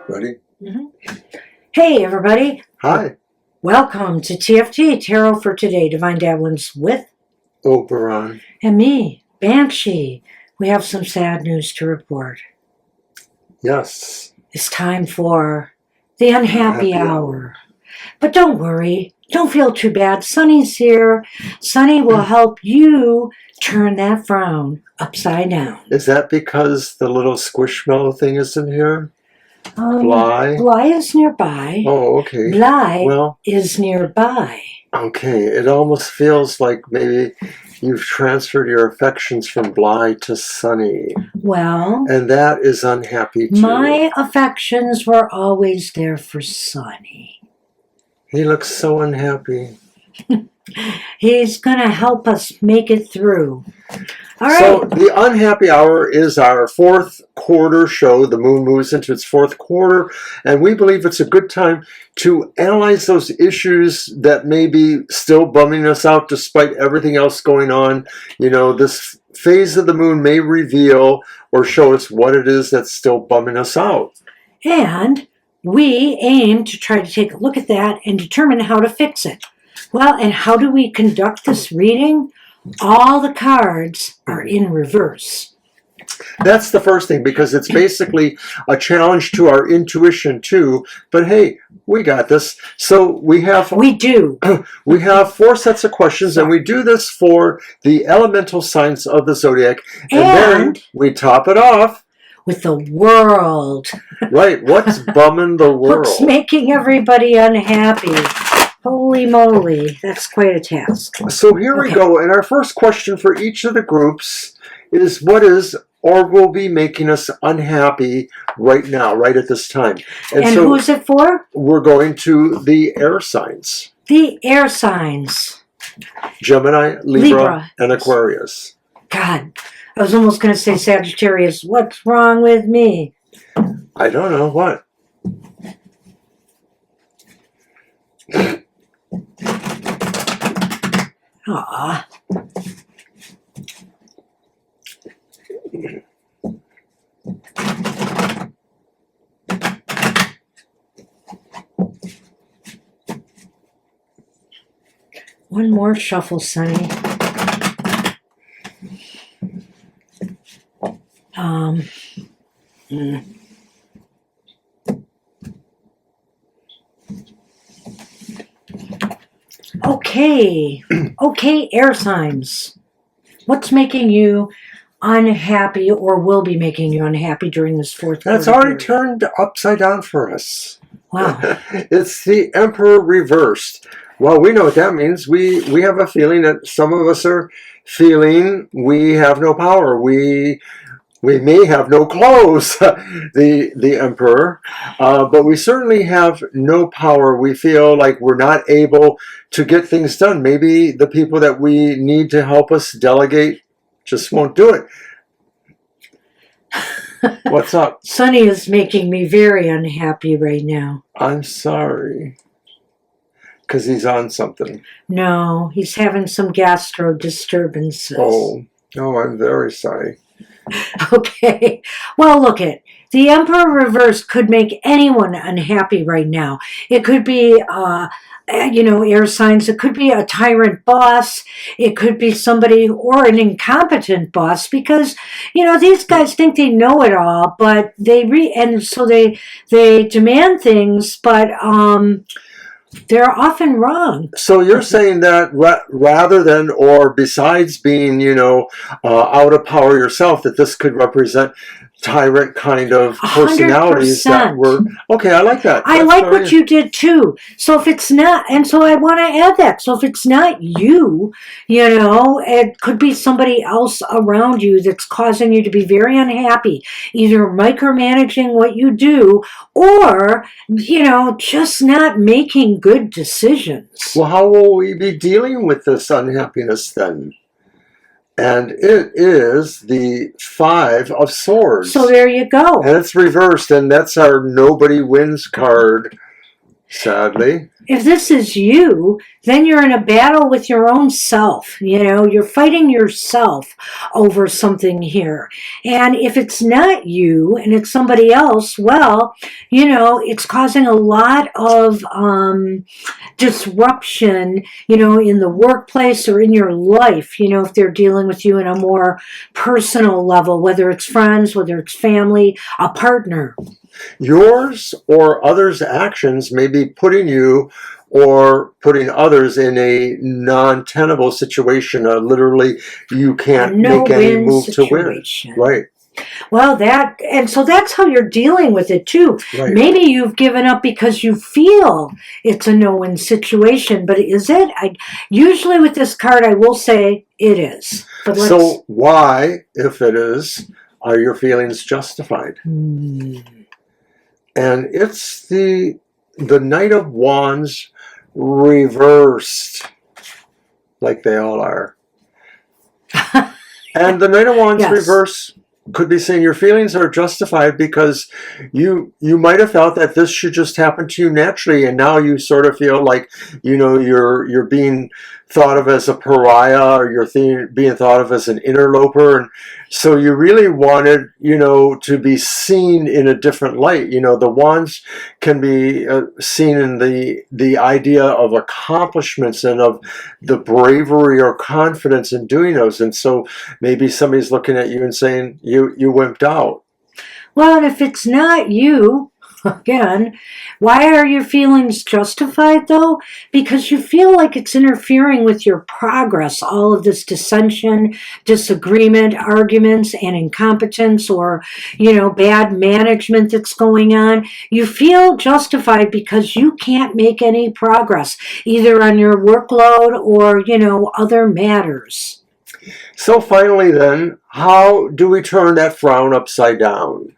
Ready? Hey, everybody. Hi. Welcome to TFT, Tarot for Today, Divine Dabblings with Oberon. and me, Banshee. We have some sad news to report. Yes. It's time for the Unhappy Hour. But don't worry. Don't feel too bad. Sunny's here. Sunny will help you turn that frown upside down. Is that because the little squishmallow thing isn't here? Bly? Bly is nearby. Oh, okay. Bly Well, is nearby. okay. It almost feels like maybe you've transferred your affections from Bly to Sunny. Well, And that is unhappy too. my affections were always there for Sunny. He looks so unhappy. He's going to help us make it through. All right. So the Unhappy Hour is our fourth quarter show. The moon moves into its fourth quarter, and we believe it's a good time to analyze those issues that may be still bumming us out despite everything else going on. You know, this phase of the moon may reveal or show us what it is that's still bumming us out. And we aim to try to take a look at that and determine how to fix it. Well, and how do we conduct this reading? All the cards are in reverse. That's the first thing, because it's basically a challenge to our intuition too. But hey, we got this. So we have We do. we have 4 sets of questions, and we do this for the elemental signs of the zodiac, and then we top it off with the world. Right, what's bumming the world? What's making everybody unhappy? Holy moly, that's quite a task. So here we go, and our first question for each of the groups is what is or will be making us unhappy right now, right at this time. And so who is it for? We're going to the air signs. The air signs. Gemini, Libra, and Aquarius. God, I was almost going to say Sagittarius. What's wrong with me? I don't know what. Aw. One more shuffle, Sunny. Okay, air signs. What's making you unhappy or will be making you unhappy during this fourth quarter? That's already turned upside down for us. Wow. It's the Emperor reversed. Well, we know what that means. We have a feeling that some of us are feeling we have no power. We may have no clothes, the Emperor, but we certainly have no power. We feel like we're not able to get things done. Maybe the people that we need to help us delegate just won't do it. What's up? Sunny is making me very unhappy right now. I'm sorry. Because he's on something. No, he's having some gastro disturbances. Oh, I'm very sorry. Okay. Well, look it. The Emperor reverse could make anyone unhappy right now. It could be, air signs. It could be a tyrant boss. It could be somebody or an incompetent boss because, these guys think they know it all, but so they demand things, but, they're often wrong. So you're saying that rather than or besides being, out of power yourself, that this could represent tyrant kind of personalities 100%. that were... Okay, I like that. I like what you did too. So if it's not, and so I want to add that. So if it's not you, it could be somebody else around you that's causing you to be very unhappy, either micromanaging what you do or, just not making good decisions. Well, how will we be dealing with this unhappiness then? And it is the 5 of Swords. So there you go. And it's reversed, and that's our nobody wins card, sadly. if this is you, then you're in a battle with your own self. You're fighting yourself over something here. And if it's not you and it's somebody else, well, it's causing a lot of disruption, in the workplace or in your life, if they're dealing with you in a more personal level, whether it's friends, whether it's family, a partner. Yours or others' actions may be putting you or putting others in a non-tenable situation. Literally, you can't make any move situation. to win. Right. Well, so that's how you're dealing with it too. Right. Maybe you've given up because you feel it's a no-win situation, but is it? Usually with this card, I will say it is. But so why, if it is, are your feelings justified? And it's the Knight of Wands reversed, like they all are. And the Knight of Wands reverse could be saying your feelings are justified because you might have felt that this should just happen to you naturally, and now you sort of feel like you're being thought of as a pariah, or you're being thought of as an interloper, and so you really wanted to be seen in a different light. The wands can be seen in the idea of accomplishments and of the bravery or confidence in doing those, and so maybe somebody's looking at you and saying you wimped out. Well, and if it's not you, again, why are your feelings justified, though? Because you feel like it's interfering with your progress, all of this dissension, disagreement, arguments, and incompetence, or, bad management that's going on. You feel justified because you can't make any progress, either on your workload or, other matters. So finally then, how do we turn that frown upside down?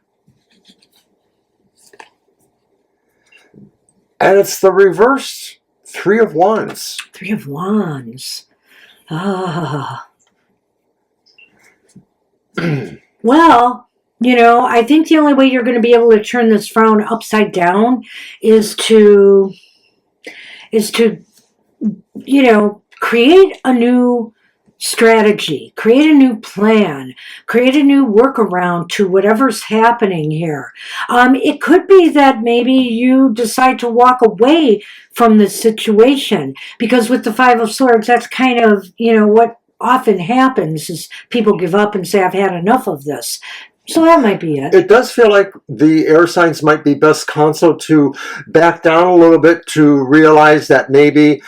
And it's the reverse Three of Wands. Three of Wands. Ah. Well, I think the only way you're going to be able to turn this frown upside down is to create a new strategy, create a new plan, create a new workaround to whatever's happening here. It could be that maybe you decide to walk away from this situation, because with the Five of Swords, that's kind of, what often happens is people give up and say, I've had enough of this. So that might be it. It does feel like the air signs might be best counseled to back down a little bit, to realize that maybe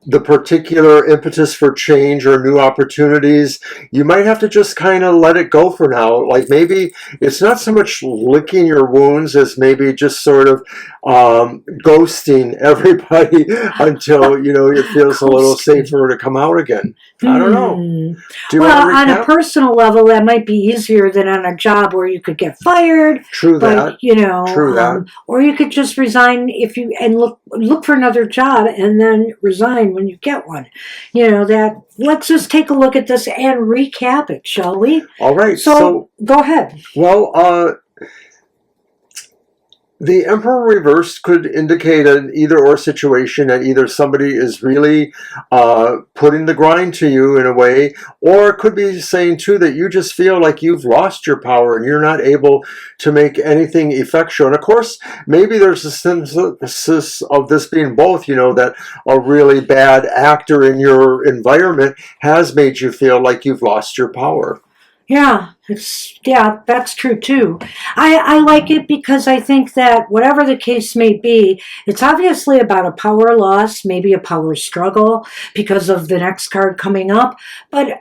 the particular impetus for change or new opportunities, you might have to just kind of let it go for now. Like maybe it's not so much licking your wounds as maybe just sort of ghosting everybody until it feels a little safer to come out again. I don't know. Do you well, on a personal level, that might be easier than on a job where you could get fired. True that. True that. Or you could just resign and look for another job and then resign when you get one. Let's just take a look at this and recap it, shall we? All right. So go ahead. Well, the Emperor reversed could indicate an either-or situation, that either somebody is really putting the grind to you in a way, or it could be saying, too, that you just feel like you've lost your power and you're not able to make anything effectual. And, of course, maybe there's a synthesis of this being both, that a really bad actor in your environment has made you feel like you've lost your power. Yeah, that's true too. I like it because I think that whatever the case may be, it's obviously about a power loss, maybe a power struggle because of the next card coming up. But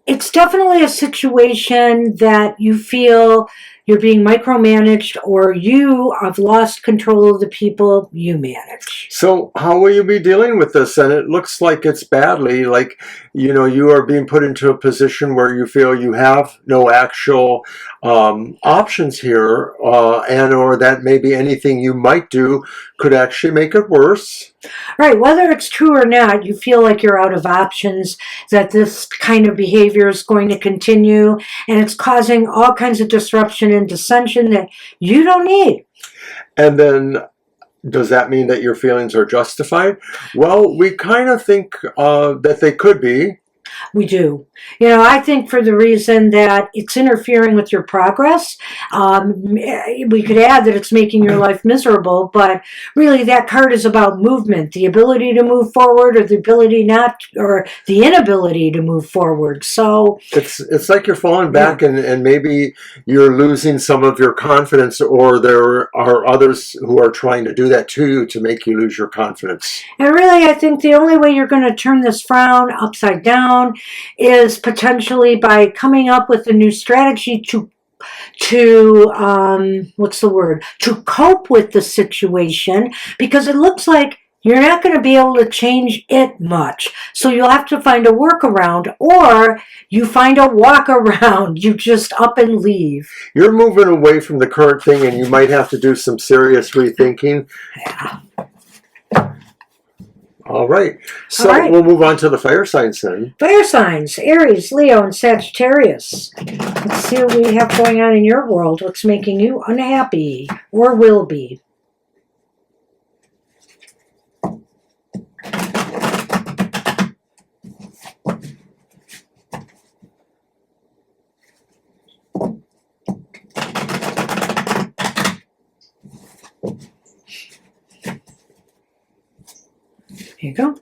it's definitely a situation that you feel you're being micromanaged, or you have lost control of the people you manage. So how will you be dealing with this? And it looks like it's badly, like, you are being put into a position where you feel you have no actual options here, and or that maybe anything you might do could actually make it worse. Right, whether it's true or not, you feel like you're out of options, that this kind of behavior is going to continue, and it's causing all kinds of disruption and dissension that you don't need. And then does that mean that your feelings are justified? Well, we kind of think that they could be. We do. You know, I think for the reason that it's interfering with your progress. We could add that it's making your life miserable, but really that card is about movement, the ability to move forward, or the ability not, or the inability to move forward. So it's like you're falling back, and maybe you're losing some of your confidence, or there are others who are trying to do that to you to make you lose your confidence. And really, I think the only way you're going to turn this frown upside down is potentially by coming up with a new strategy to what's the word? To cope with the situation, because it looks like you're not going to be able to change it much. So you'll have to find a workaround, or you find a walk around. You just up and leave. You're moving away from the current thing, and you might have to do some serious rethinking. Yeah. All right. So we'll move on to the fire signs then. Fire signs, Aries, Leo, and Sagittarius. Let's see what we have going on in your world. What's making you unhappy or will be. Here you go.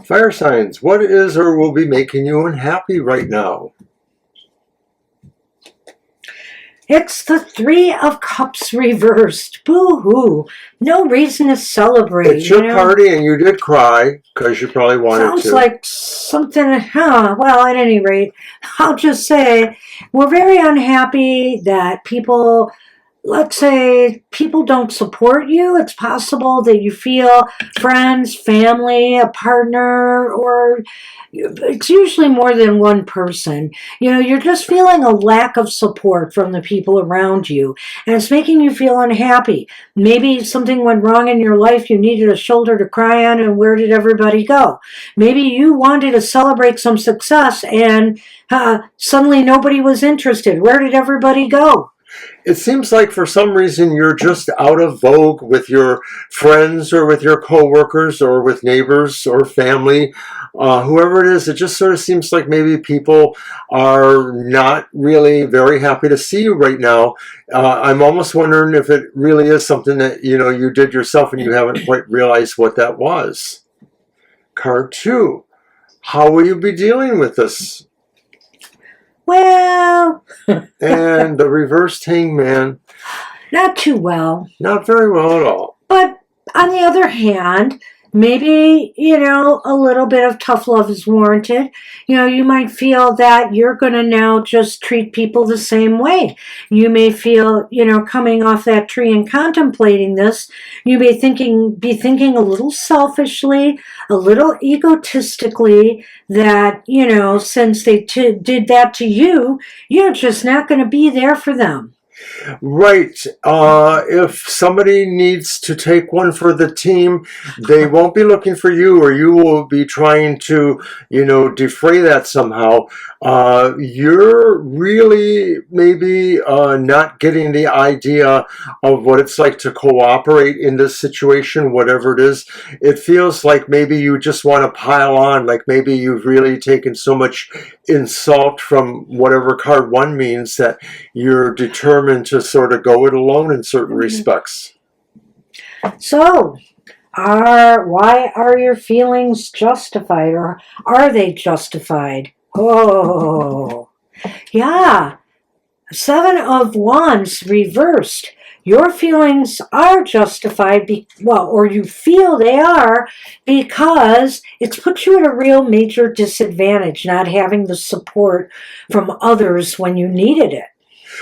Fire signs, what is or will be making you unhappy right now? It's the Three of Cups reversed. Boo-hoo. No reason to celebrate. It's your party, and you did cry because you probably wanted to. Sounds like something, well, at any rate, I'll just say we're very unhappy that people, let's say, people don't support you. It's possible that you feel friends, family, a partner, or it's usually more than one person. You know, you're just feeling a lack of support from the people around you, and it's making you feel unhappy. Maybe something went wrong in your life, you needed a shoulder to cry on, and where did everybody go? Maybe you wanted to celebrate some success, and suddenly nobody was interested. Where did everybody go? It seems like for some reason you're just out of vogue with your friends or with your coworkers or with neighbors or family, whoever it is. It just sort of seems like maybe people are not really very happy to see you right now. I'm almost wondering if it really is something that you did yourself and you haven't quite realized what that was. Card 2. How will you be dealing with this? Well, and the reversed hangman. Not too well. Not very well at all. But on the other hand, maybe, a little bit of tough love is warranted. You might feel that you're going to now just treat people the same way. You may feel, coming off that tree and contemplating this, you may be thinking a little selfishly, a little egotistically that, since they did that to you, you're just not going to be there for them. Right. If somebody needs to take one for the team, they won't be looking for you, or you will be trying to, defray that somehow. You're really maybe not getting the idea of what it's like to cooperate in this situation, whatever it is. It feels like maybe you just want to pile on, like maybe you've really taken so much insult from whatever card 1 means that you're determined to sort of go it alone in certain respects. So, why are your feelings justified, or are they justified? Oh, yeah. 7 of Wands reversed. your feelings are justified, or you feel they are, because it's put you at a real major disadvantage not having the support from others when you needed it.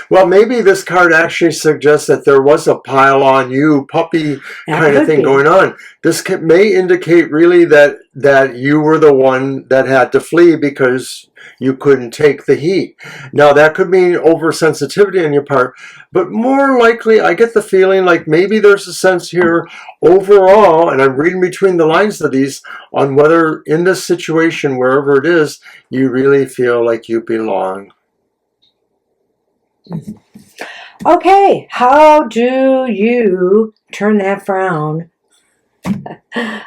Well, maybe this card actually suggests that there was a pile on you puppy kind of thing going on. This may indicate really that you were the one that had to flee because you couldn't take the heat. Now, that could mean oversensitivity on your part, but more likely, I get the feeling like maybe there's a sense here overall, and I'm reading between the lines of these, on whether in this situation, wherever it is, you really feel like you belong. Okay, how do you turn that frown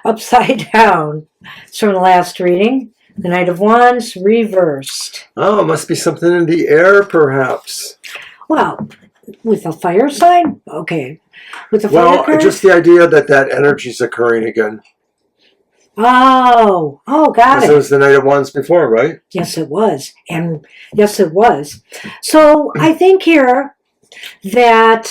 upside down? It's from the last reading. The Knight of Wands reversed. Oh, it must be something in the air, perhaps. Well, with a fire sign? Okay. With a fire card? Just the idea that energy is occurring again. Oh, got it. It was the Knight of Wands before, right? Yes, it was. And yes, it was. So I think here that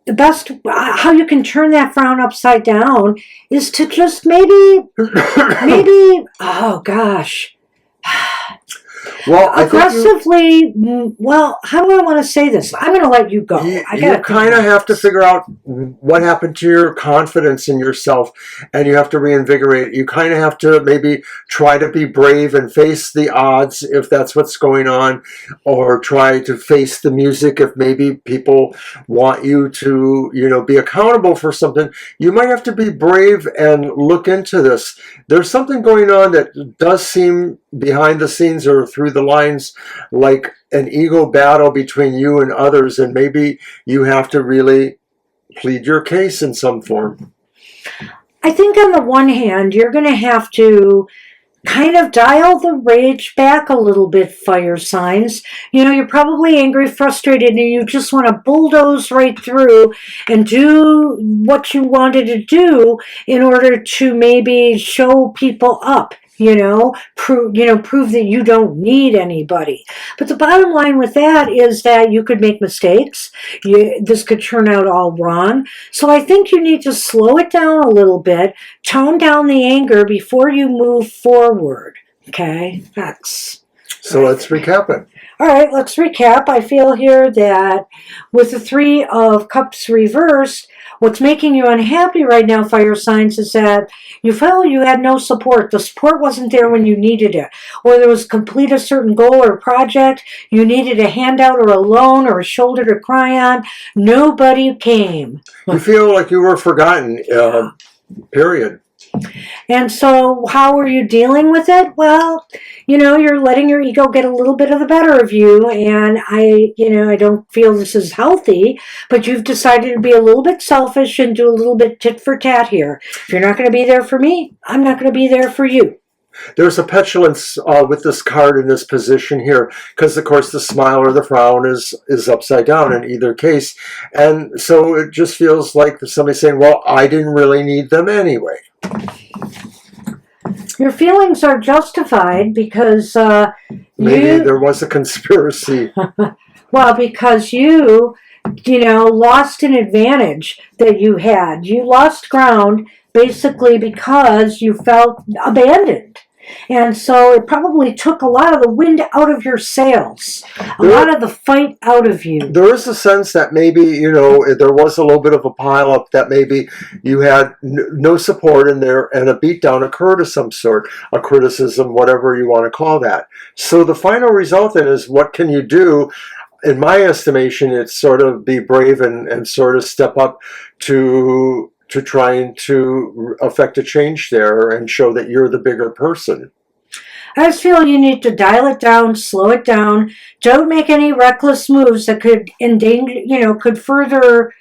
the best, how you can turn that frown upside down is to just maybe, oh gosh. Well, aggressively, how do I want to say this? I'm going to let you go. You kind of have to figure out what happened to your confidence in yourself, and you have to reinvigorate it. You kind of have to maybe try to be brave and face the odds if that's what's going on, or try to face the music if maybe people want you to, be accountable for something. You might have to be brave and look into this. There's something going on that does seem behind the scenes or through the lines like an ego battle between you and others, and maybe you have to really plead your case in some form. I think on the one hand, you're going to have to kind of dial the rage back a little bit, fire signs. You're probably angry, frustrated, and you just want to bulldoze right through and do what you wanted to do in order to maybe show people up. Prove that you don't need anybody. But the bottom line with that is that you could make mistakes. This could turn out all wrong. So I think you need to slow it down a little bit, tone down the anger before you move forward. Okay? So let's recap it. All right, let's recap. I feel here that with the Three of Cups reversed, what's making you unhappy right now, fire signs, is that you feel you had no support. The support wasn't there when you needed it. Whether it was complete a certain goal or project, you needed a handout or a loan or a shoulder to cry on. Nobody came. You feel like you were forgotten, period. And so how are you dealing with it? Well, you're letting your ego get a little bit of the better of you. And I don't feel this is healthy, but you've decided to be a little bit selfish and do a little bit tit for tat here. If you're not going to be there for me, I'm not going to be there for you. There's a petulance with this card in this position here, because of course the smile or the frown is upside down in either case. And so it just feels like somebody saying, well, I didn't really need them anyway. Your feelings are justified because maybe there was a conspiracy. Well, because you lost an advantage that you had. You lost ground basically because you felt abandoned. And so it probably took a lot of the wind out of your sails, a lot of the fight out of you. There is a sense that maybe, there was a little bit of a pileup, that maybe you had no support in there and a beatdown occurred of some sort, a criticism, whatever you want to call that. So the final result then is, what can you do? In my estimation, it's sort of be brave and sort of step up to trying to affect a change there and show that you're the bigger person. I just feel you need to dial it down, slow it down. Don't make any reckless moves that could endanger, could further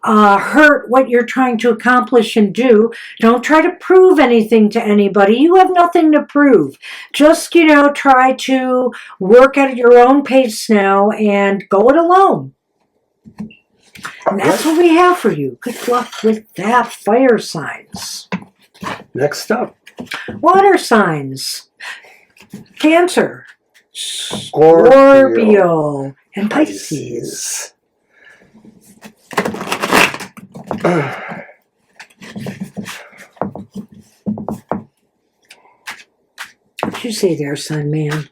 hurt what you're trying to accomplish and do. Don't try to prove anything to anybody. You have nothing to prove. Just, try to work at your own pace now and go it alone. And that's what we have for you. Good luck with that, fire signs. Next up. Water signs. Cancer. Scorpio. And Pisces. What'd you say there, son, man?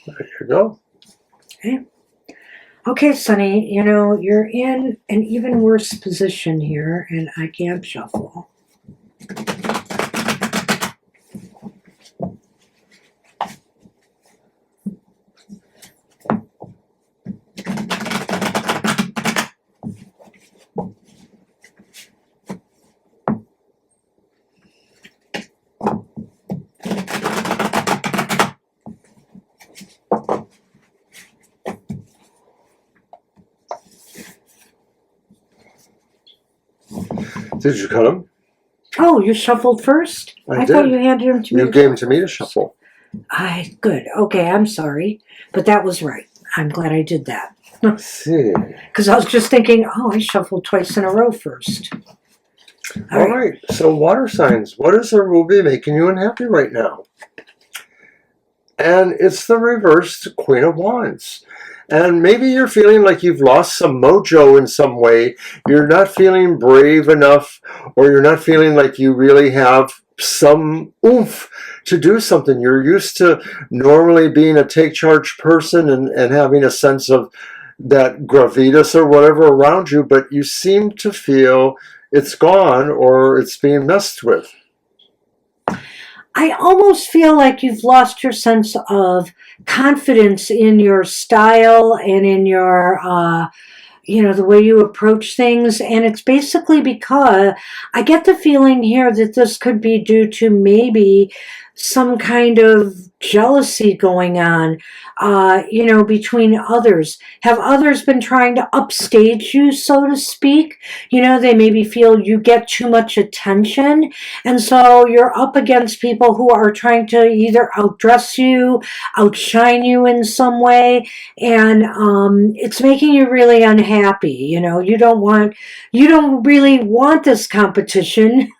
There you go. Okay. Okay, Sonny, you know, you're in an even worse position here, and I can't shuffle. Did you cut them? Oh, you shuffled first? I thought did. you handed them to me. You gave them to me to shuffle. Good. Okay, I'm sorry. But that was right. I'm glad I did that. Let's see. Because I was just thinking, oh, I shuffled twice in a row first. All right. So water signs. What is the ruby making you unhappy right now? And it's the reversed Queen of Wands. And maybe you're feeling like you've lost some mojo in some way. You're not feeling brave enough, or you're not feeling like you really have some oomph to do something. You're used to normally being a take charge person and having a sense of that gravitas or whatever around you, but you seem to feel it's gone or it's being messed with. I almost feel like you've lost your sense of confidence in your style and in your, the way you approach things. And it's basically because I get the feeling here that this could be due to maybe some kind of jealousy going on, between others. Have others been trying to upstage you, so to speak? They maybe feel you get too much attention. And so you're up against people who are trying to either outdress you, outshine you in some way. And it's making you really unhappy. You don't really want this competition.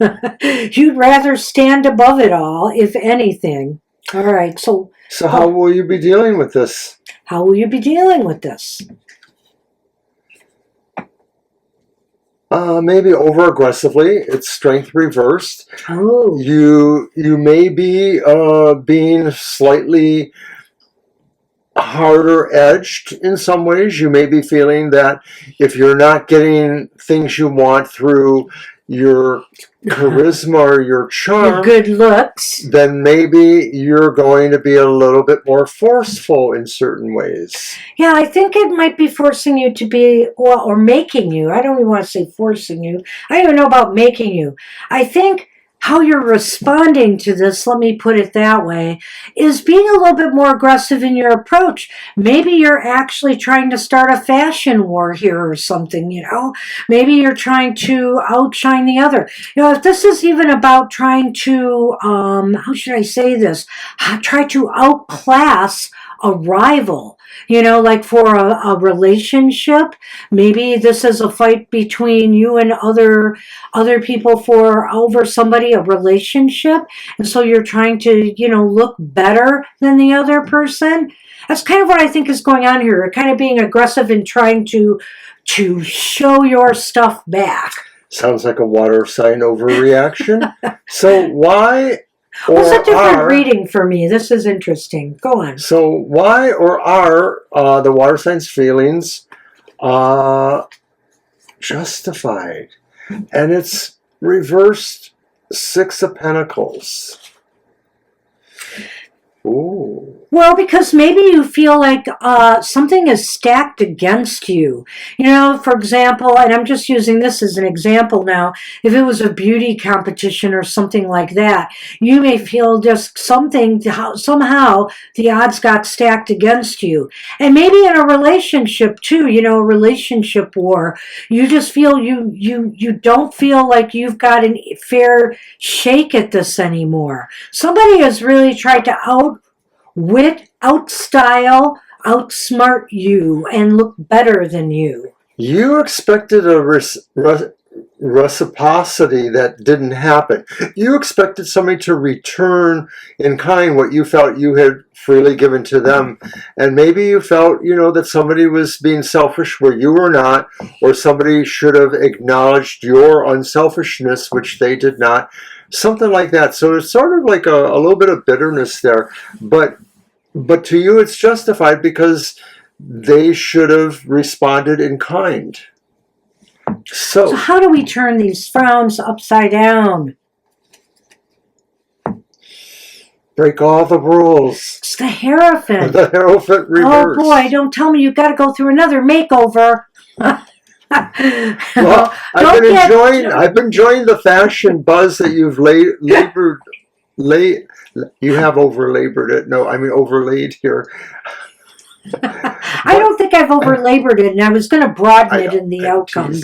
You'd rather stand above it all, if anything. All right, so how will you be dealing with this? How will you be dealing with this? Maybe over aggressively. It's strength reversed. Oh. You may be being slightly harder edged in some ways. You may be feeling that if you're not getting things you want through your charisma or your charm, your good looks, then maybe you're going to be a little bit more forceful in certain ways. Yeah, I think it might be forcing you to be, or making you. I don't even want to say forcing you. I don't even know about making you. I think how you're responding to this, let me put it that way, is being a little bit more aggressive in your approach. Maybe you're actually trying to start a fashion war here or something, Maybe you're trying to outshine the other. If this is even about trying to, how should I say this? Try to outclass a rival, like for a relationship. Maybe this is a fight between you and other people over somebody, a relationship. And so you're trying to, look better than the other person. That's kind of what I think is going on here. You're kind of being aggressive and trying to show your stuff back. Sounds like a water sign overreaction. So why... Well, it's a different reading for me. This is interesting. Go on. So why or are the water signs' feelings justified? And it's reversed Six of Pentacles. Ooh. Well, because maybe you feel like something is stacked against you. For example, and I'm just using this as an example now, if it was a beauty competition or something like that, you may feel just somehow the odds got stacked against you. And maybe in a relationship too, a relationship war, you just feel you don't feel like you've got a fair shake at this anymore. Somebody has really tried to outstyle, outsmart you, and look better than you. You expected a reciprocity that didn't happen. You expected somebody to return in kind what you felt you had freely given to them. And maybe you felt, that somebody was being selfish where you were not, or somebody should have acknowledged your unselfishness, which they did not. Something like that. So it's sort of like a little bit of bitterness there. But to you, it's justified because they should have responded in kind. So how do we turn these frowns upside down? Break all the rules. It's the Hierophant. The Hierophant reverse. Oh boy, don't tell me you've got to go through another makeover. Well, I've been enjoying the fashion buzz that you've you have overlabored it. No, I mean overlaid here. I don't think I've overlabored it, and I was going to broaden it in the outcome,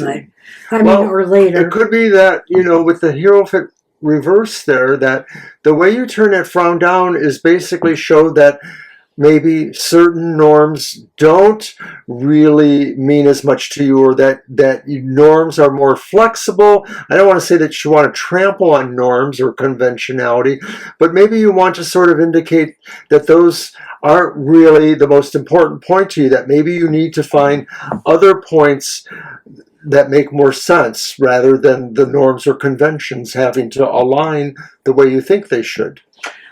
or later. It could be that, with the Hierophant reverse there, that the way you turn that frown down is basically show that maybe certain norms don't really mean as much to you, or that norms are more flexible. I don't want to say that you want to trample on norms or conventionality, but maybe you want to sort of indicate that those aren't really the most important point to you, that maybe you need to find other points that make more sense rather than the norms or conventions having to align the way you think they should.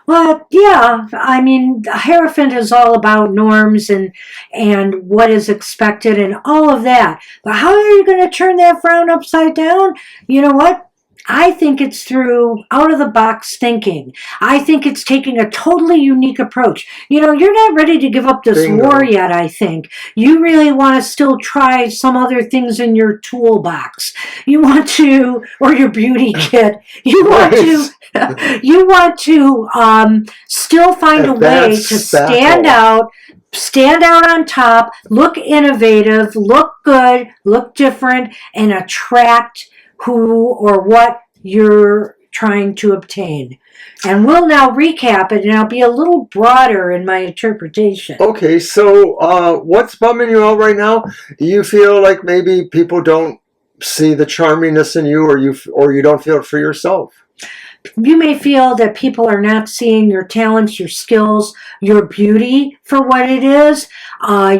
Well, yeah, I mean, the Hierophant is all about norms and what is expected and all of that. But how are you going to turn that frown upside down? You know what? I think it's through out-of-the-box thinking. I think it's taking a totally unique approach. You're not ready to give up this war yet, I think. You really want to still try some other things in your toolbox. You want to, or your beauty kit. You want to still find a way to stand out on top, look innovative, look good, look different, and attract who or what you're trying to obtain. And we'll now recap it, and I'll be a little broader in my interpretation. Okay, so what's bumming you out right now? Do you feel like maybe people don't see the charminess in you, or you don't feel it for yourself? You may feel that people are not seeing your talents, your skills, your beauty for what it is.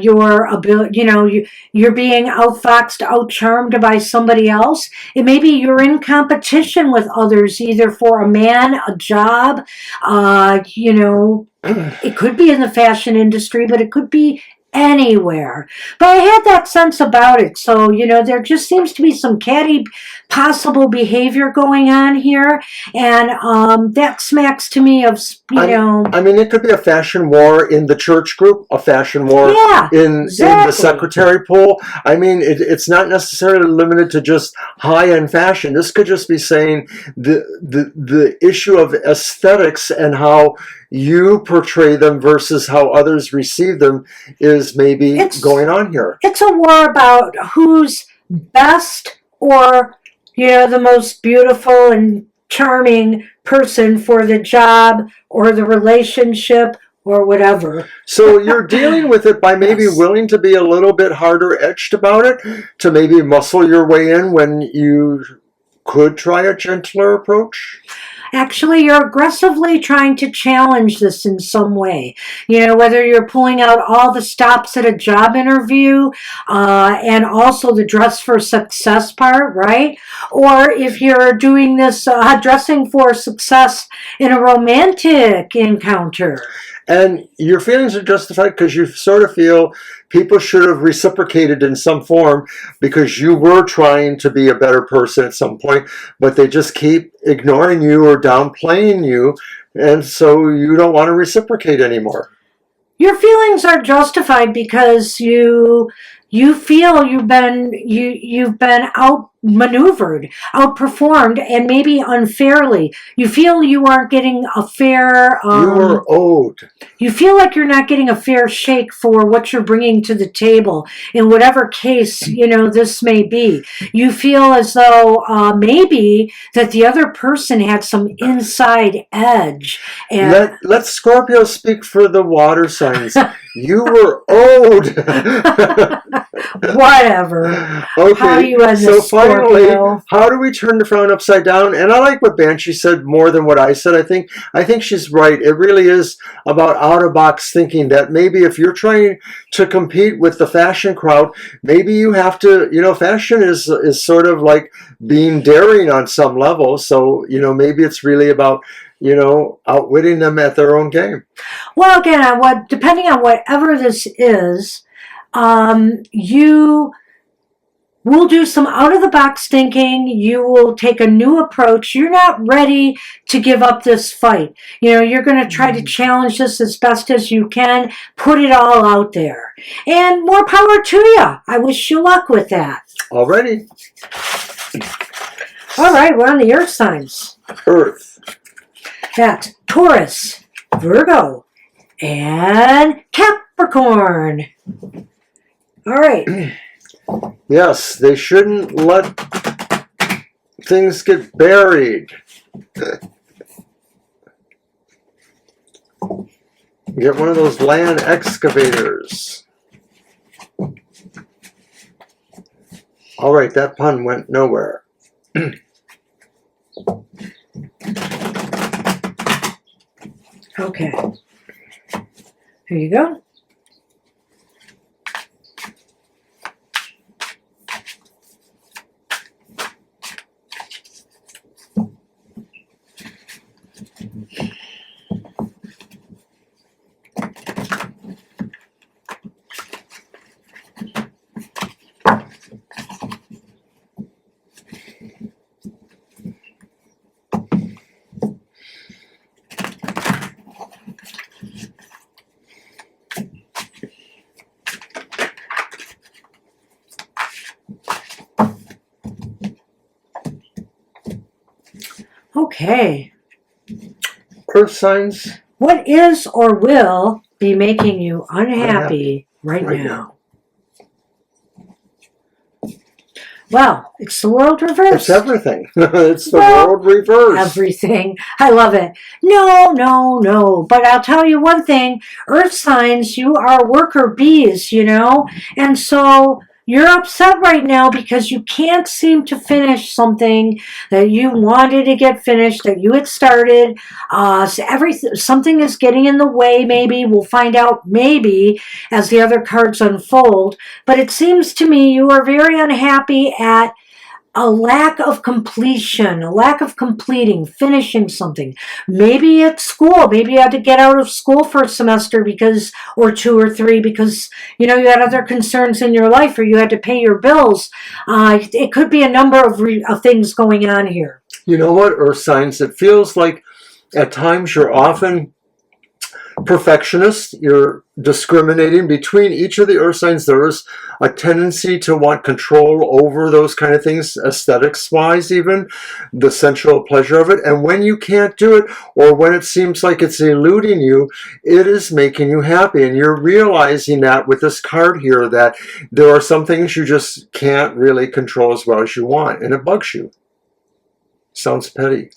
Your ability, you're being outfoxed, outcharmed by somebody else. It may be you're in competition with others, either for a man, a job. It could be in the fashion industry, but it could be anywhere. But I had that sense about it. So, there just seems to be some catty possible behavior going on here. And that smacks to me of, I mean, it could be a fashion war in the church group, a fashion war in the secretary pool. I mean, it's not necessarily limited to just high-end fashion. This could just be saying the issue of aesthetics and how you portray them versus how others receive them is maybe going on here. It's a war about who's best, or the most beautiful and charming person for the job or the relationship or whatever. So you're dealing with it by maybe willing to be a little bit harder edged about it, to maybe muscle your way in when you could try a gentler approach? Actually, you're aggressively trying to challenge this in some way. Whether you're pulling out all the stops at a job interview and also the dress for success part, right? Or if you're doing this dressing for success in a romantic encounter. And your feelings are justified because you sort of feel people should have reciprocated in some form because you were trying to be a better person at some point, but they just keep ignoring you or downplaying you, and so you don't want to reciprocate anymore. Your feelings are justified because you feel you've been outmaneuvered, outperformed, and maybe unfairly. You feel you aren't getting a fair... you were owed. You feel like you're not getting a fair shake for what you're bringing to the table, in whatever case, this may be. You feel as though maybe that the other person had some inside edge. And let Scorpio speak for the water signs. You were owed. Whatever. Okay, How do you end so this, finally, Scorpio? how do we turn the frown upside down? And I like what Banshee said more than what I said. I think she's right. It really is about out-of-box thinking that maybe if you're trying to compete with the fashion crowd, maybe you have to, fashion is sort of like being daring on some level. So, maybe it's really about, outwitting them at their own game. Well, again, depending on whatever this is, you will do some out-of-the-box thinking. You will take a new approach. You're not ready to give up this fight. You're going to try to challenge this as best as you can. Put it all out there. And more power to you. I wish you luck with that. Already. All right, we're on the earth signs. Earth. That's Taurus, Virgo, and Capricorn. All right. Yes, they shouldn't let things get buried. Get one of those land excavators. All right, that pun went nowhere. Okay. Here you go. Okay. Earth signs. What is or will be making you unhappy right now? Well, it's the world reversed. It's everything. It's the world reversed. Everything. I love it. No. But I'll tell you one thing. Earth signs, you are worker bees, And so you're upset right now because you can't seem to finish something that you wanted to get finished, that you had started. Something is getting in the way, maybe. We'll find out maybe as the other cards unfold. But it seems to me you are very unhappy at a lack of completion, a lack of completing, finishing something. Maybe it's school. Maybe you had to get out of school for a semester or 2 or 3 because, you had other concerns in your life or you had to pay your bills. It could be a number of things going on here. You know what, Earth signs? It feels like at times you're often perfectionist. You're discriminating between each of the earth signs. There is a tendency to want control over those kind of things, aesthetics wise, even the sensual pleasure of it. And when you can't do it, or when it seems like it's eluding you, it is making you happy. And you're realizing that with this card here, that there are some things you just can't really control as well as you want, and it bugs you. Sounds petty.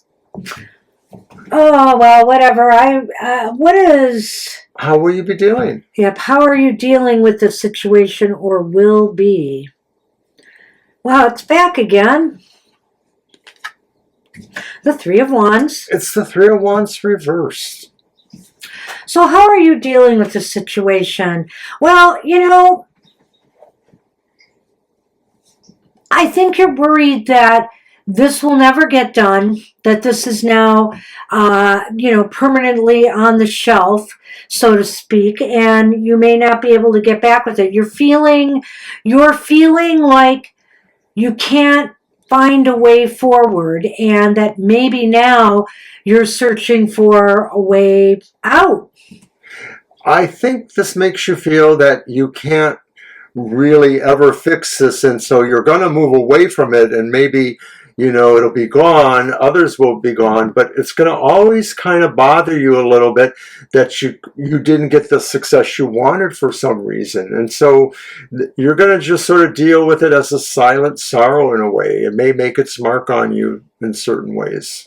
Oh, well, whatever. How will you be dealing? Yep, how are you dealing with the situation or will be? Wow, it's back again. The Three of Wands. It's the Three of Wands reversed. So how are you dealing with the situation? Well, I think you're worried that this will never get done, that this is now, permanently on the shelf, so to speak, and you may not be able to get back with it. You're feeling like you can't find a way forward and that maybe now you're searching for a way out. I think this makes you feel that you can't really ever fix this, and so you're going to move away from it, and maybe it'll be gone, others will be gone, but it's going to always kind of bother you a little bit that you didn't get the success you wanted for some reason. And so you're going to just sort of deal with it as a silent sorrow in a way. It may make its mark on you in certain ways.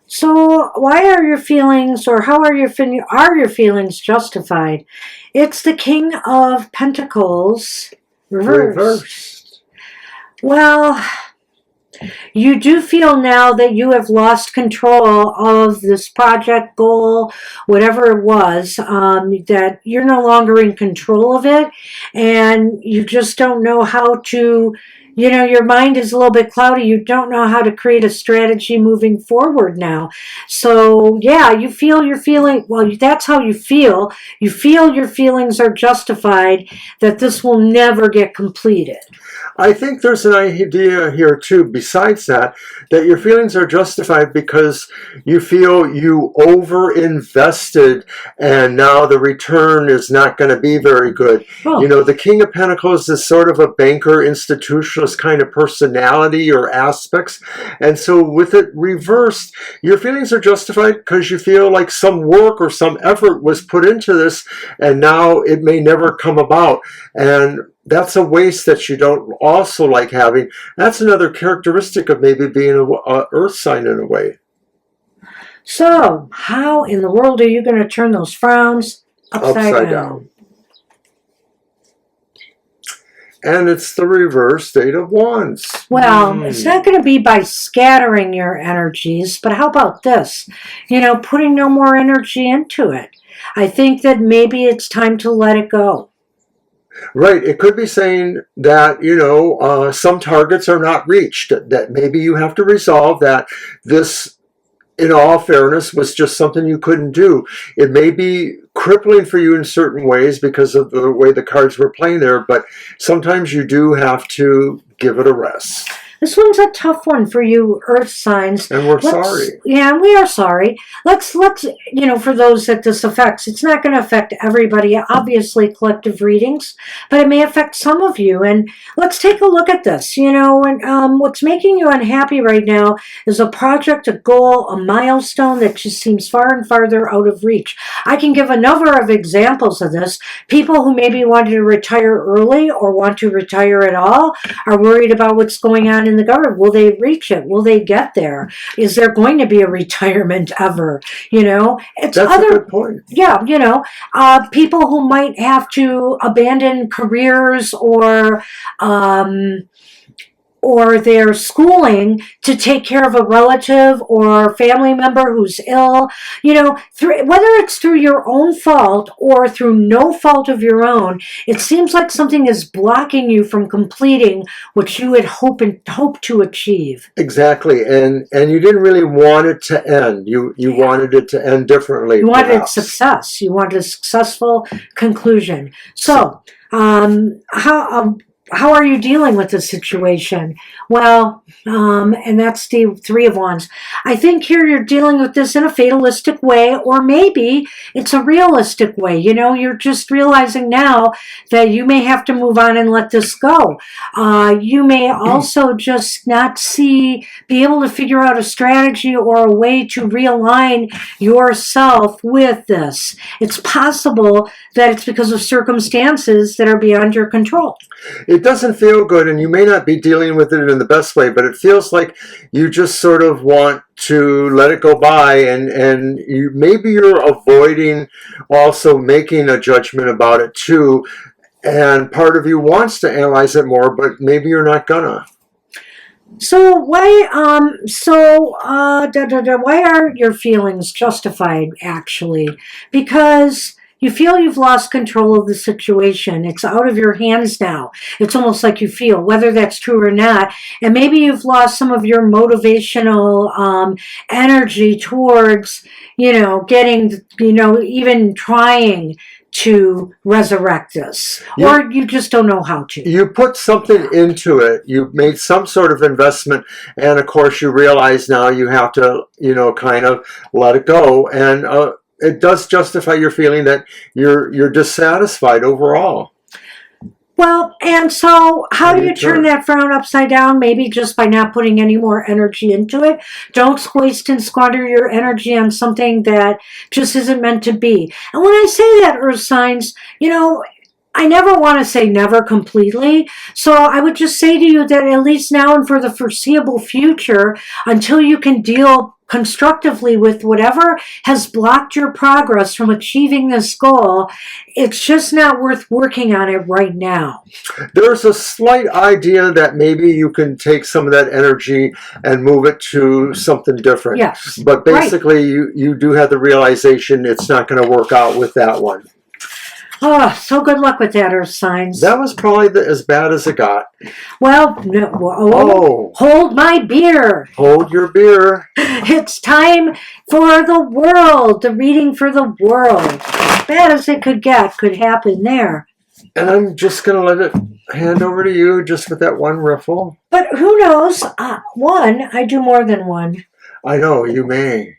So why are your feelings, or how are your feelings justified? It's the King of Pentacles Reversed. Well, you do feel now that you have lost control of this project, goal, whatever it was, that you're no longer in control of it, and you just don't know how to, your mind is a little bit cloudy. You don't know how to create a strategy moving forward now. So, yeah, you feel you're feeling, well, that's how you feel. You feel your feelings are justified, that this will never get completed. I think there's an idea here too, besides that your feelings are justified because you feel you over-invested and now the return is not going to be very good. Oh. The King of Pentacles is sort of a banker, institutionalist kind of personality or aspects. And so with it reversed, your feelings are justified because you feel like some work or some effort was put into this and now it may never come about. And that's a waste that you don't also like having. That's another characteristic of maybe being an earth sign in a way. So, how in the world are you going to turn those frowns upside down? And it's the reverse Eight of Wands. Well, it's not going to be by scattering your energies, but how about this? Putting no more energy into it. I think that maybe it's time to let it go. Right. It could be saying that, some targets are not reached, that maybe you have to resolve that this, in all fairness, was just something you couldn't do. It may be crippling for you in certain ways because of the way the cards were playing there, but sometimes you do have to give it a rest. This one's a tough one for you, earth signs. And we're sorry. Yeah, we are sorry. Let's for those that this affects, it's not going to affect everybody, obviously collective readings, but it may affect some of you. And let's take a look at this. What's making you unhappy right now is a project, a goal, a milestone that just seems far and farther out of reach. I can give a number of examples of this. People who maybe wanted to retire early or want to retire at all are worried about what's going on in the government. Will they reach it? Will they get there? Is there going to be a retirement ever? It's That's a good point. Yeah, people who might have to abandon careers or their schooling to take care of a relative or family member who's ill, whether it's through your own fault or through no fault of your own, it seems like something is blocking you from completing what you had hoped to achieve. Exactly, and you didn't really want it to end. You wanted it to end differently. You wanted success. You wanted a successful conclusion. So, how are you dealing with the situation? Well, and that's the Three of Wands. I think here you're dealing with this in a fatalistic way, or maybe it's a realistic way. You're just realizing now that you may have to move on and let this go. You may also just not be able to figure out a strategy or a way to realign yourself with this. It's possible that it's because of circumstances that are beyond your control. It doesn't feel good, and you may not be dealing with it in the best way, but it feels like you just sort of want to let it go by, and maybe you're avoiding also making a judgment about it too, and part of you wants to analyze it more, but maybe you're not gonna. So why are your feelings justified, actually? Because you feel you've lost control of the situation. It's out of your hands now. It's almost like you feel, whether that's true or not. And maybe you've lost some of your motivational energy towards, getting, even trying to resurrect this. Or you just don't know how to. You put something into it. You made some sort of investment. And of course, you realize now you have to, kind of let it go. And it does justify your feeling that you're dissatisfied overall. Well, and so how do you turn that frown upside down? Maybe just by not putting any more energy into it. Don't waste and squander your energy on something that just isn't meant to be. And when I say that, earth signs, I never want to say never completely. So I would just say to you that at least now and for the foreseeable future, until you can deal constructively with whatever has blocked your progress from achieving this goal. It's just not worth working on it right now. There's a slight idea that maybe you can take some of that energy and move it to something different. Yes. But basically, you do have the realization it's not going to work out with that one. Oh, so good luck with that, Earth signs. That was probably as bad as it got. Well, no, hold my beer. Hold your beer. It's time for the world, the reading for the world. As bad as it could get could happen there. And I'm just going to let it hand over to you just with that one riffle. But who knows? I do more than one. I know, you may.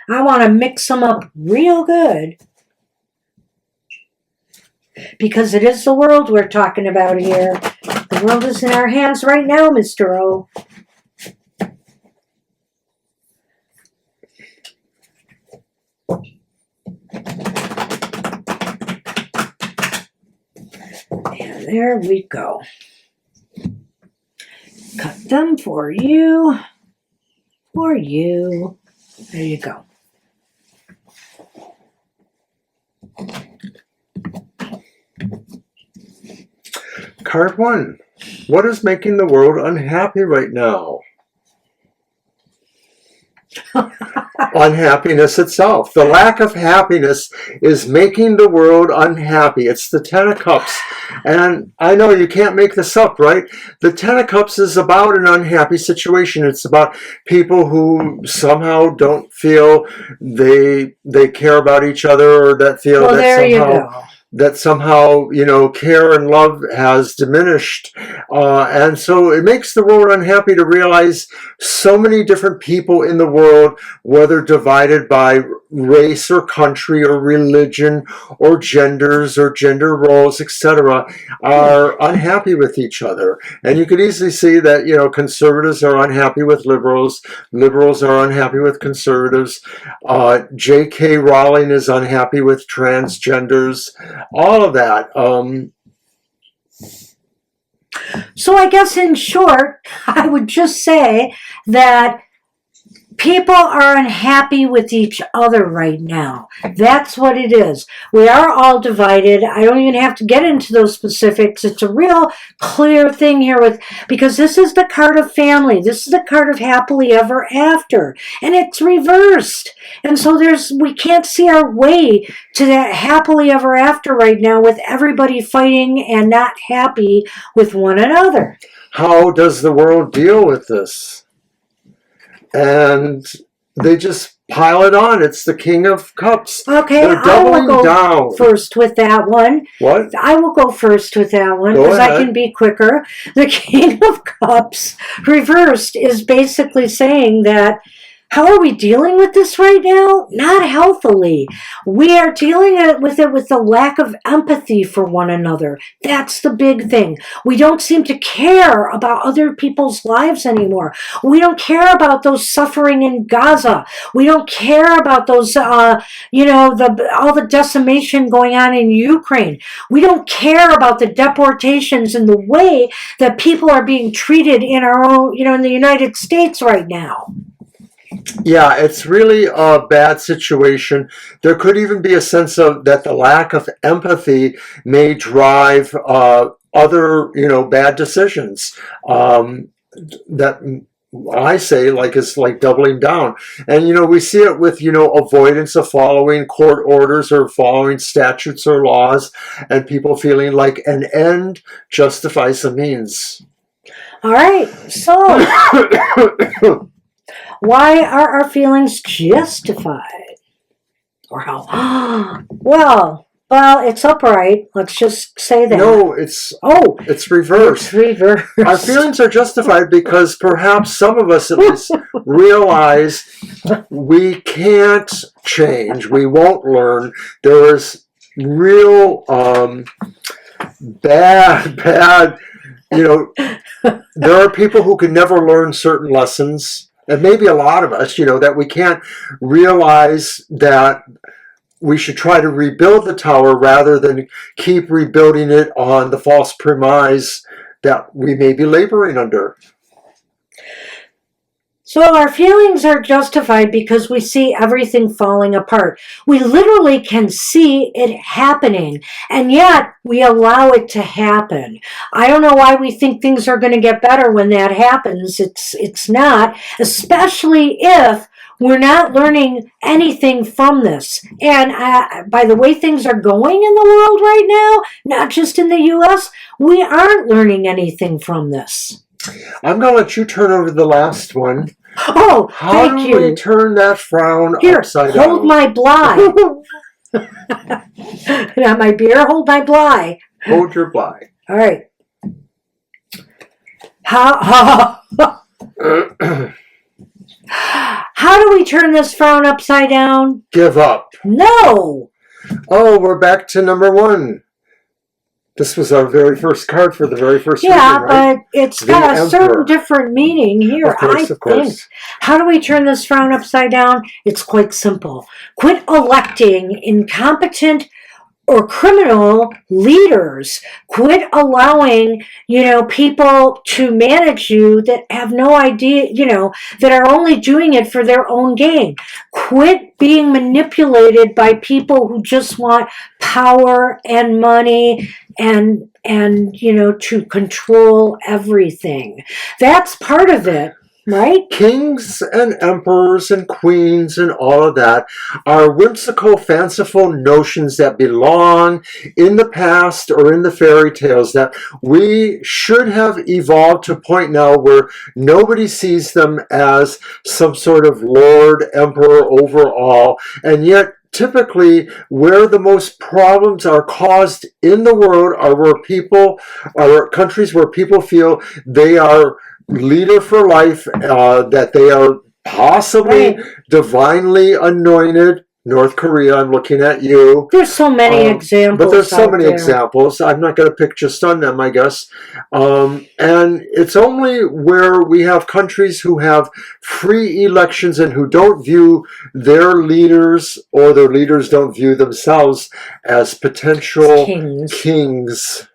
I want to mix them up real good. Because it is the world we're talking about here. The world is in our hands right now, Mr. O. And there we go. Cut them for you. For you. There you go. Card 1. What is making the world unhappy right now? Unhappiness itself. The lack of happiness is making the world unhappy. It's the Ten of Cups. And I know you can't make this up, right? The Ten of Cups is about an unhappy situation. It's about people who somehow don't feel they care about each other, or that feel well, that there somehow... you go. that somehow, care and love has diminished. And so it makes the world unhappy to realize so many different people in the world, whether divided by race or country or religion or genders or gender roles, etc., are unhappy with each other. And you could easily see that, conservatives are unhappy with liberals, liberals are unhappy with conservatives, J.K. Rowling is unhappy with transgenders, all of that. So I guess in short, I would just say that people are unhappy with each other right now. That's what it is. We are all divided. I don't even have to get into those specifics. It's a real clear thing here because this is the card of family. This is the card of happily ever after. And it's reversed. And so we can't see our way to that happily ever after right now with everybody fighting and not happy with one another. How does the world deal with this? And they just pile it on. It's the King of Cups. Okay, they're doubling I will go down. first with that one. What? I will go first with that one because I can be quicker. The King of Cups reversed is basically saying that how are we dealing with this right now? Not healthily. We are dealing with it with the lack of empathy for one another. That's the big thing. We don't seem to care about other people's lives anymore. We don't care about those suffering in Gaza. We don't care about those, all the decimation going on in Ukraine. We don't care about the deportations and the way that people are being treated in our own, in the United States right now. Yeah, it's really a bad situation. There could even be a sense of that the lack of empathy may drive other, bad decisions that I say is like doubling down. And, we see it with, avoidance of following court orders or following statutes or laws, and people feeling like an end justifies the means. All right, so... Why are our feelings justified? Or how? Well, it's upright. Let's just say that. No, it's reversed. It's reversed. Our feelings are justified because perhaps some of us at least realize we can't change. We won't learn. There's real bad, there are people who can never learn certain lessons. And maybe a lot of us, that we can't realize that we should try to rebuild the tower rather than keep rebuilding it on the false premise that we may be laboring under. So our feelings are justified because we see everything falling apart. We literally can see it happening, and yet we allow it to happen. I don't know why we think things are going to get better when that happens. It's not, especially if we're not learning anything from this. And by the way things are going in the world right now, not just in the U.S., we aren't learning anything from this. I'm going to let you turn over the last one. Oh, How thank do you. we turn that frown Here, upside down? hold my bly. Not my beer, hold my bly. Hold your bly. All right. How do we turn this frown upside down? Give up. No. Oh, we're back to number 1. This was our very first card for the very first reading, right? But it's got a certain different meaning here, I think. How do we turn this frown upside down? It's quite simple. Quit electing incompetent or criminal leaders. Quit allowing, people to manage you that have no idea, that are only doing it for their own gain. Quit being manipulated by people who just want power and money and to control everything. That's part of it. Right? Kings and emperors and queens and all of that are whimsical, fanciful notions that belong in the past or in the fairy tales that we should have evolved to a point now where nobody sees them as some sort of lord, emperor over all, and yet typically where the most problems are caused in the world are countries where people feel they are leader for life, that they are possibly divinely anointed. North Korea, I'm looking at you. There's so many examples. But there's so many examples. I'm not going to pick just on them, I guess. And it's only where we have countries who have free elections and who don't view their leaders, or their leaders don't view themselves as potential kings.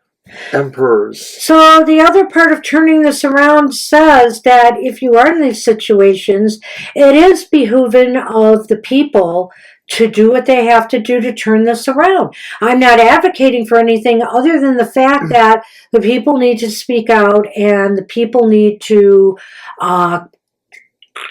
Emperors. So the other part of turning this around says that if you are in these situations, it is behooving of the people to do what they have to do to turn this around. I'm not advocating for anything other than the fact that the people need to speak out and the people need to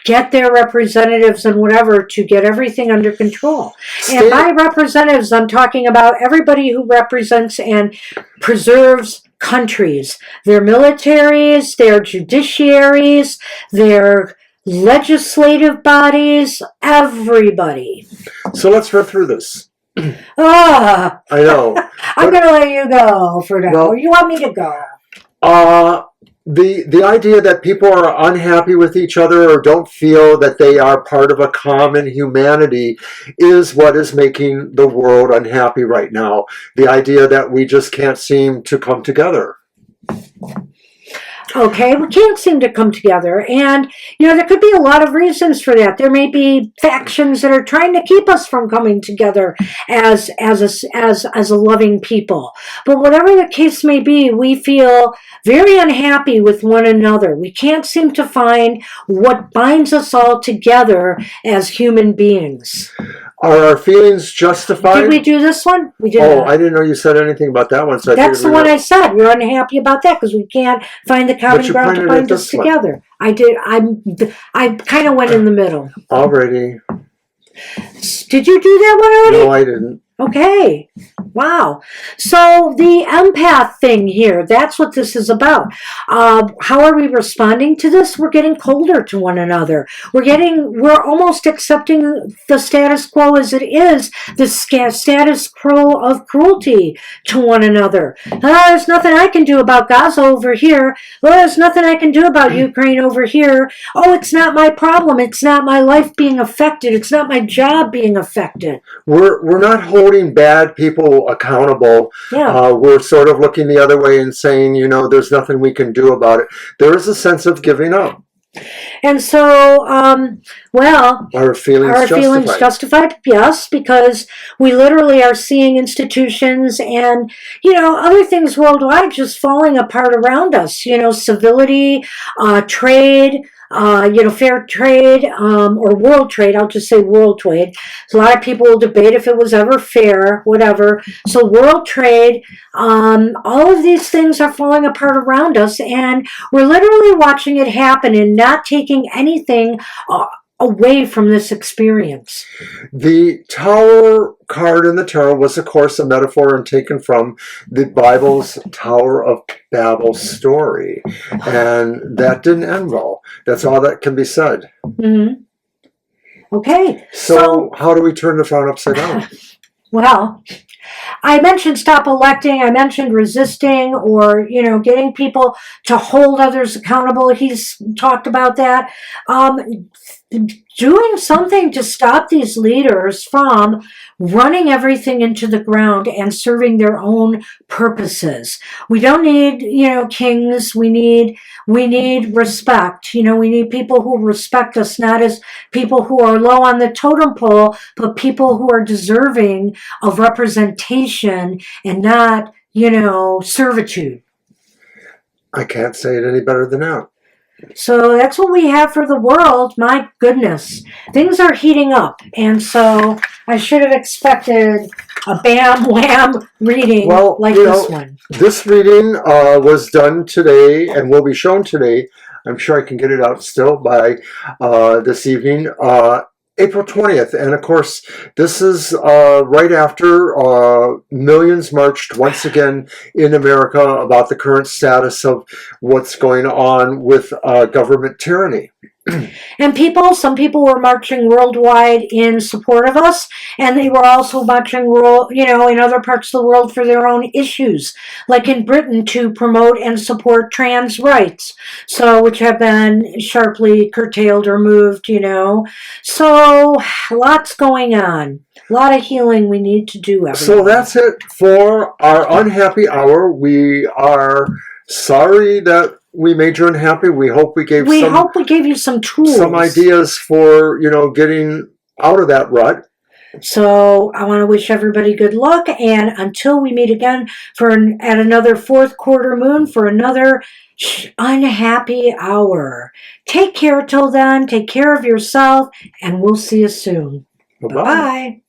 get their representatives and whatever to get everything under control. And by representatives, I'm talking about everybody who represents and preserves countries, their militaries, their judiciaries, their legislative bodies, everybody. So let's run through this. I know. I'm going to let you go for now. Well, you want me to go? The idea that people are unhappy with each other or don't feel that they are part of a common humanity is what is making the world unhappy right now. The idea that we just can't seem to come together. Okay, we can't seem to come together, and there could be a lot of reasons for that. There may be factions that are trying to keep us from coming together as a loving people. But whatever the case may be, we feel very unhappy with one another. We can't seem to find what binds us all together as human beings. Are our feelings justified? Did we do this one? We did. Oh, I didn't know you said anything about that one. So that's the one I said. We're unhappy about that because we can't find the common ground to bind us together. I did. I kind of went in the middle. Alrighty. Did you do that one already? No, I didn't. Okay. Wow. So the empath thing here, that's what this is about. How are we responding to this? We're getting colder to one another. We're almost accepting the status quo as it is, the status quo of cruelty to one another. There's nothing I can do about Gaza over here. Well, there's nothing I can do about Ukraine over here. Oh, it's not my problem. It's not my life being affected. It's not my job being affected. We're not holding bad people accountable. Yeah. We're sort of looking the other way and saying, there's nothing we can do about it. There is a sense of giving up. And so, our feelings justified? Yes, because we literally are seeing institutions and, other things worldwide just falling apart around us. Civility, trade, fair trade or world trade. I'll just say world trade. So a lot of people will debate if it was ever fair, whatever. So world trade, all of these things are falling apart around us, and we're literally watching it happen and not taking anything away from this experience. The Tower card in the tarot was, of course, a metaphor and taken from the Bible's Tower of Babel story. And that didn't end well. That's all that can be said. Mm-hmm. Okay. So how do we turn the frown upside down? Well, I mentioned stop electing. I mentioned resisting or, getting people to hold others accountable. He's talked about that. Doing something to stop these leaders from running everything into the ground and serving their own purposes. We don't need, kings. We need respect. We need people who respect us, not as people who are low on the totem pole, but people who are deserving of representation and not, servitude. I can't say it any better than that. So that's what we have for the world. My goodness. Things are heating up. And so I should have expected a bam wham reading like this one. This reading was done today and will be shown today. I'm sure I can get it out still by this evening. April 20th. And of course, this is right after millions marched once again in America about the current status of what's going on with government tyranny. And some people were marching worldwide in support of us, and they were also marching, in other parts of the world for their own issues, like in Britain to promote and support trans rights, which have been sharply curtailed or moved, So lots going on. A lot of healing we need to do. So that's it for our Unhappy Hour. We are sorry that we made you unhappy. We hope we gave you some tools, some ideas for getting out of that rut. So I want to wish everybody good luck, and until we meet again at another fourth quarter moon for another Unhappy Hour. Take care till then. Take care of yourself, and we'll see you soon. Bye-bye. Bye.